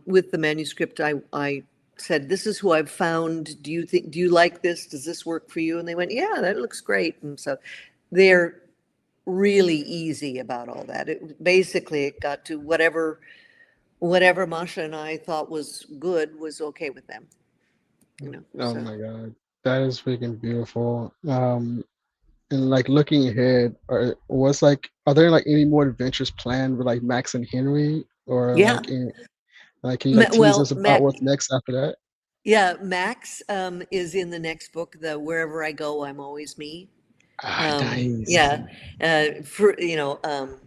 with the manuscript, I said, "This is who I've found. Do you like this? Does this work for you?" And they went, "Yeah, that looks great." And so they're really easy about all that. Basically it got to whatever Masha and I thought was good was okay with them, Oh so. my God. That is freaking beautiful. And like looking ahead, are there like any more adventures planned with like Max and Henry, or Yeah. can you like tease us Well, about what's next after that? yeah, Max is in the next book, the Wherever I Go, I'm Always Me. Ah, nice. Yeah, for, I'm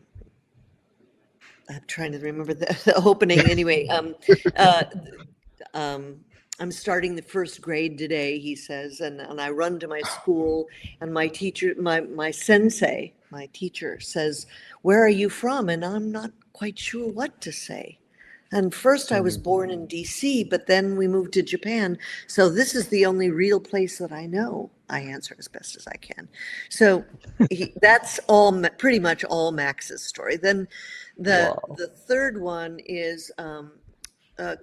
trying to remember the opening anyway. Uh, um, I'm starting the first grade today, he says, and I run to my school, and my teacher, my sensei, my teacher says, "Where are you from?" And I'm not quite sure what to say. And first I was Mm. born in DC, but then we moved to Japan. So this is the only real place that I know. I answer as best as I can. So that's all, pretty much all Max's story. Then Wow. the third one is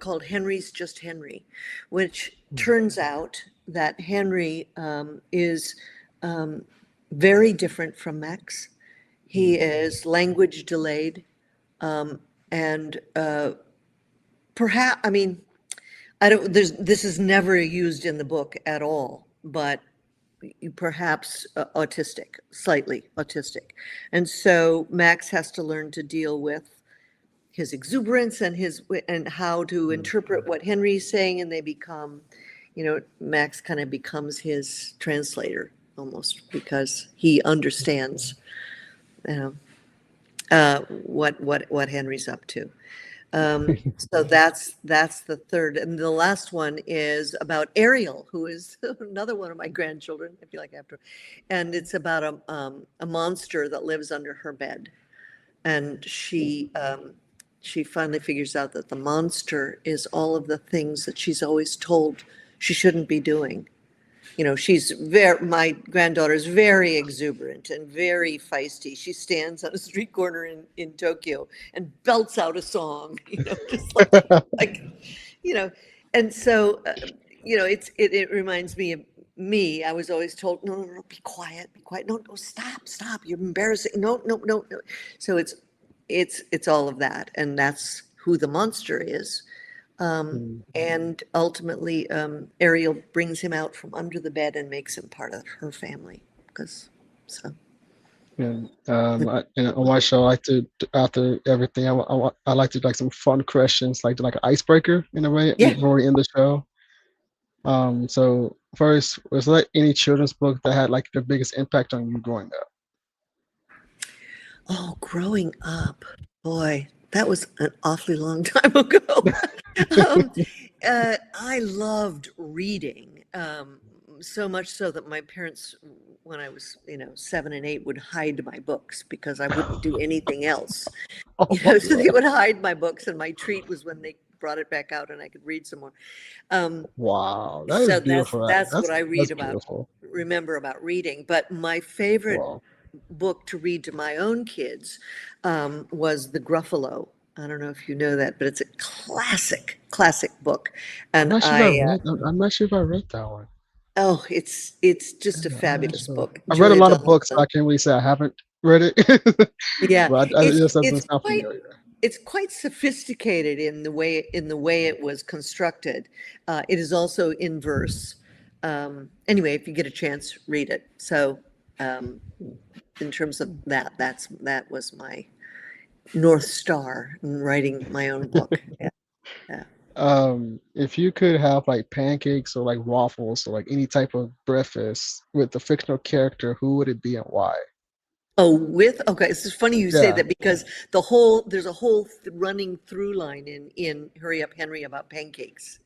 called Henry's Just Henry, which turns out that Henry is very different from Max. He Mm. is language delayed, and perhaps, I mean, I don't, this is never used in the book at all, but perhaps autistic, slightly autistic. And so Max has to learn to deal with his exuberance and how to Mm. interpret what Henry's saying, and they become, Max kind of becomes his translator almost because he understands what Henry's up to. So that's the third, and the last one is about Ariel, who is another one of my grandchildren. I feel like I have to, and it's about a monster that lives under her bed, and she finally figures out that the monster is all of the things that she's always told she shouldn't be doing. My granddaughter is very exuberant and very feisty. She stands on a street corner in Tokyo and belts out a song, just like, you know, and so, it reminds me of me. I was always told, no, no, no, be quiet, be quiet. No, no, stop. You're embarrassing. No, no, no, no. So it's all of that. And that's who the monster is. Mm. And ultimately, Ariel brings him out from under the bed and makes him part of her family. So. And on my show, I like to after everything, I like to do like some fun questions, like do like an icebreaker in a way Yeah. before we end the show. So first, was there any children's book that had like the biggest impact on you growing up? Oh, growing up, boy, that was an awfully long time ago. um, I loved reading, so much so that my parents, when I was, 7 and 8, would hide my books because I wouldn't do anything else. Oh my So they God. would hide my books, and my treat was when they brought it back out and I could read some more. Um, Wow, that is so that's beautiful. that's what I That's read about, beautiful. remember about reading. But my favorite Wow. book to read to my own kids was The Gruffalo. I don't know if you know that, but it's a classic book. I'm And not sure if I read. I'm not sure if I read that one. oh, it's just a Yeah, I'm not fabulous sure. book. I've read a Julia lot of books, so I Donaldson. can't really say I haven't read it, Yeah, but it it's just it's doesn't sound quite familiar. it's quite sophisticated in the way it was constructed. It is also in verse. Anyway, if you get a chance, read it. So, in terms of that, that was my North Star in writing my own book. Yeah, yeah. If you could have like pancakes or like waffles or like any type of breakfast with a fictional character, who would it be and why? Oh, okay. It's just funny you say Yeah. that because there's a whole running through line in Hurry Up Henry about pancakes.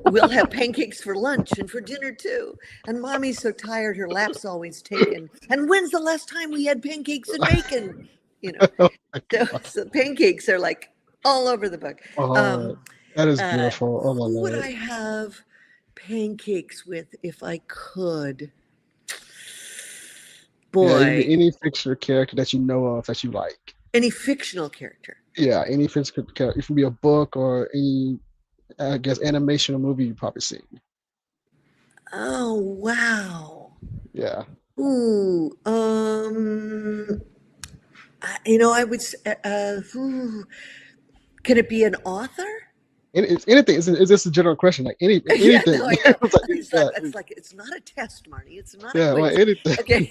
We'll have pancakes for lunch and for dinner too. And mommy's so tired, her lap's always taken. And when's the last time we had pancakes and bacon? You know, Oh my God. so pancakes are like all over the book. Oh, Um, that is uh, beautiful. Oh my who would Lord. I have pancakes with if I could? Yeah, it could be Boy, any fictional character that you know of that you like. any fictional character. Yeah, any fictional character. It could be a book or any, I guess, animation or movie you've probably seen. Oh, wow. Yeah. Ooh, I would, can it be an author? It's anything. It's just a general question. Like Yeah, anything. no, I know. It's like, It's like, yeah, it's like, it's not a test, Marnie. It's not a yeah, like quiz. anything. Okay.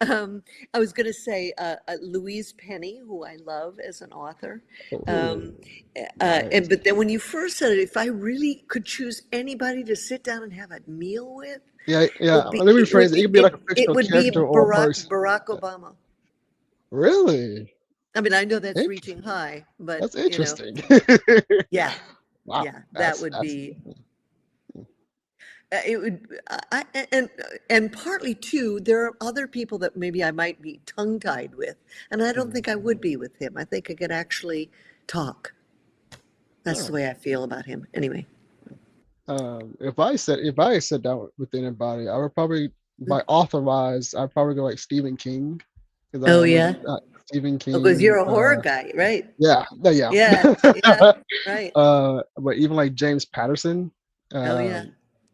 I was going to say Louise Penny, who I love as an author. Um, Oh, nice. but then when you first said it, if I really could choose anybody to sit down and have a meal with, Yeah, it yeah. would be, Let me it would rephrase it. It be, could be like it, a it fictional would be character or a person. Barack Yeah. Obama. Really? I mean, I know that's Int- reaching high, but That's interesting. yeah, Wow. yeah, that would That's be. It would, and partly too, there are other people that maybe I might be tongue-tied with, and I don't Mhm. think I would be with him. I think I could actually talk. That's the Oh. way I feel about him. Anyway. If I sat down with anybody, I would probably by authorized. I'd probably go like Stephen King, because I Oh am yeah. Stephen Oh, because you're King. a horror guy, right? Yeah, yeah. Yeah. Yeah. Right. But even like James Patterson, Oh yeah.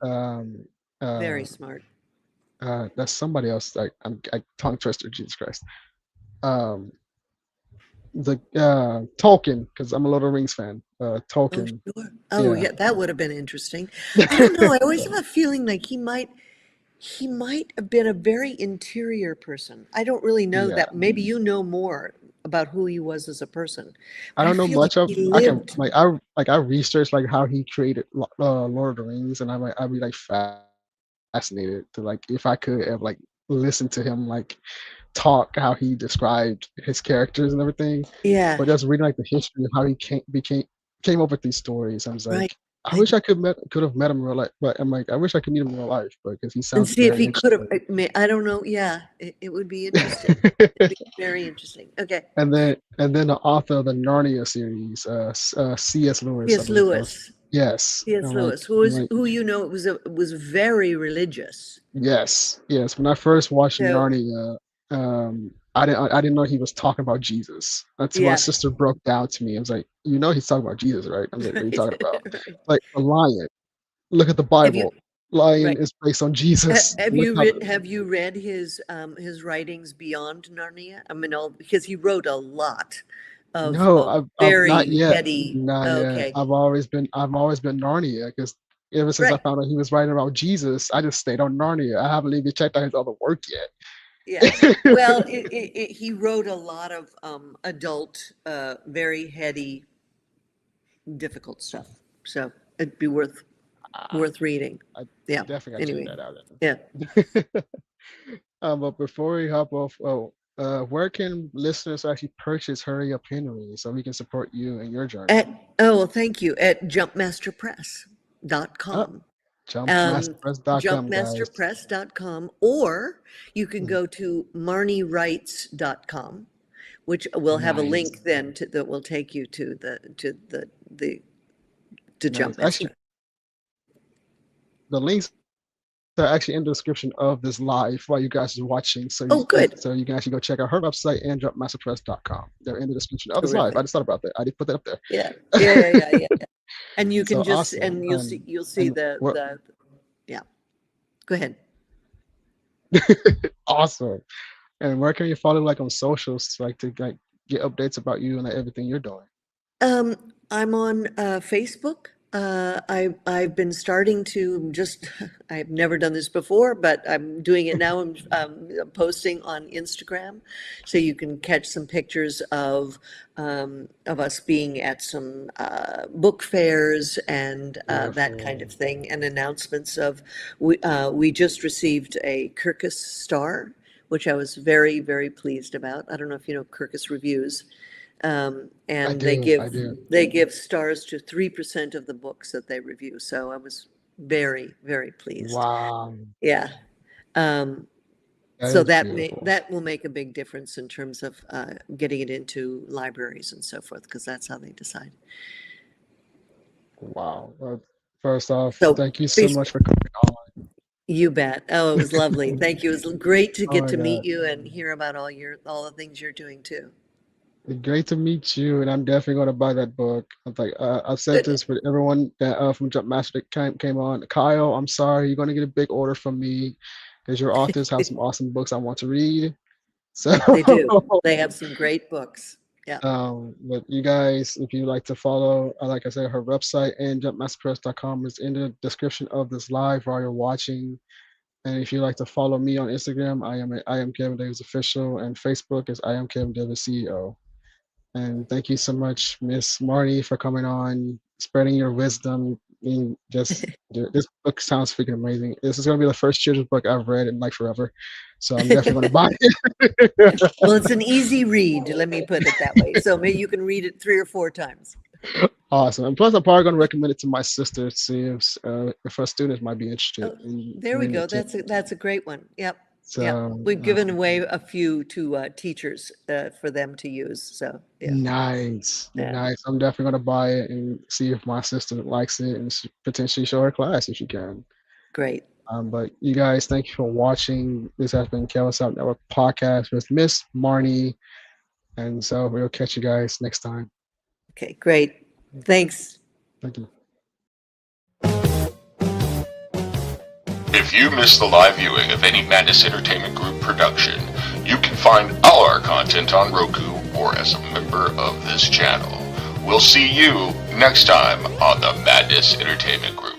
um, um, Very uh, smart. that's somebody else. Like I tongue twister. Jesus Christ. Um, the Tolkien, because I'm a Lord of the Rings fan. Oh, Tolkien. sure. Oh, Yeah. yeah, that would have been interesting. I don't know. I always have a feeling like he might have been a very interior person. I don't really know Yeah. that. Maybe you know more about who he was as a person, I but I don't know feel like much of. he I can lived. I researched like how he created Lord of the Rings, and I'd be like fascinated to like if I could have like listened to him like talk how he described his characters and everything. Yeah, But just reading like the history of how he came up with these stories, I was right. like, I I wish I could have met him in real life, but I'm like, I wish I could meet him in real life, but because he and sounds see if very he could have. interesting. I don't know. Yeah, it would be interesting. It'd be very interesting. Okay. And then the author of the Narnia series, C.S. Lewis, I C.S. believe it was. Lewis. Yes, C.S. I'm like, Lewis, I'm like, who was very religious. yes, yes. When I first watched So Narnia, I didn't know he was talking about Jesus until my yeah, sister broke down to me. I was like, he's talking about Jesus, right? I was like, what are you right, talking about? right. Like a lion. Look at the Have you Bible. Lion right? is based on Jesus. Look how. Have you read his writings beyond Narnia? I mean, because he wrote a lot No, of I've not very yet. heady. Not yet. Okay, I've always been Narnia because ever since I right. found out he was writing about Jesus, I just stayed on Narnia. I haven't even checked out his other work Yeah. yet. Well, he wrote a lot of adult, very heady, difficult stuff. So it'd be Ah, worth reading. I Yeah. definitely gotta check Anyway. that out. Yeah. Then. But before we hop off, where can listeners actually purchase Hurry Up Henry so we can support you and your journey? Well, thank you. At Uh, jumpmasterpress.com. jumpmasterpress.com, guys. Jumpmasterpress.com, or you can Mm, go to marniewrites.com, which will have a nice, link then that will take you the to nice. Jumpmaster. Actually, the links are actually in the description of this live while you guys are watching. So Oh, good. so you can actually go check out her website and jumpmasterpress.com. They're in the description of this live. I Terrific. just thought about that. I did put that up Yeah. Yeah, yeah, there. yeah, yeah. And you So can just awesome. and you'll see And the what the yeah. Go ahead. awesome. And where can you follow like on socials like to like get updates about you and like, everything you're doing? Um, I'm on Facebook. I've been starting to just I've never done this before, but I'm doing it now. I'm posting on Instagram, so you can catch some pictures of us being at some book fairs and that kind of Beautiful. thing, and announcements of we just received a Kirkus star, which I was very, very pleased about. I don't know if you know Kirkus reviews. I And they do. I give do. they give stars to 3% of the books that they review. So I was very, very pleased. Wow. Yeah. Um, That so is beautiful. that will make a big difference in terms of getting it into libraries and so forth, because that's how they decide. Wow. First off, So thank you so much Facebook, for coming you bet. Oh, it was lovely. on. Thank you. It was great to Oh get my to meet God. you and hear about all the things you're doing too. Great to meet you, and I'm definitely going to buy that book. I'm like, I've said Good. this with everyone that from Jumpmaster that came on. Kyle, I'm sorry, you're going to get a big order from me because your authors have some awesome books I want to read. So, They do. They have some great books. Yeah. but you guys, if you like to follow, like I said, her website and jumpmasterpress.com is in the description of this live while you're watching. And if you like to follow me on Instagram, I am Kevin Davis official, and Facebook is I am Kevin Davis CEO. And thank you so much, Miss Marty, for coming on, spreading your wisdom. And just this book sounds freaking amazing. This is gonna be the first children's book I've read in like forever, so I'm definitely gonna buy it. Well, it's an easy read, let me put it that way. So maybe you can read it 3 or 4 times. Awesome. And plus, I'm probably gonna recommend it to my sister to see if her students might be interested Oh, in there we reading go. it too. That's a great one. Yep. Yeah, So we've given away a few to teachers for them to use. So yeah, nice, yeah, nice. I'm definitely gonna buy it and see if my sister likes it and potentially show her class if she can. great. But you guys, thank you for watching. This has been Kevirsyle Network podcast with Miss Marnie, and so we'll catch you guys next time. Okay, great. Thanks. Thank you. If you missed the live viewing of any Madness Entertainment Group production, you can find all our content on Roku or as a member of this channel. We'll see you next time on the Madness Entertainment Group.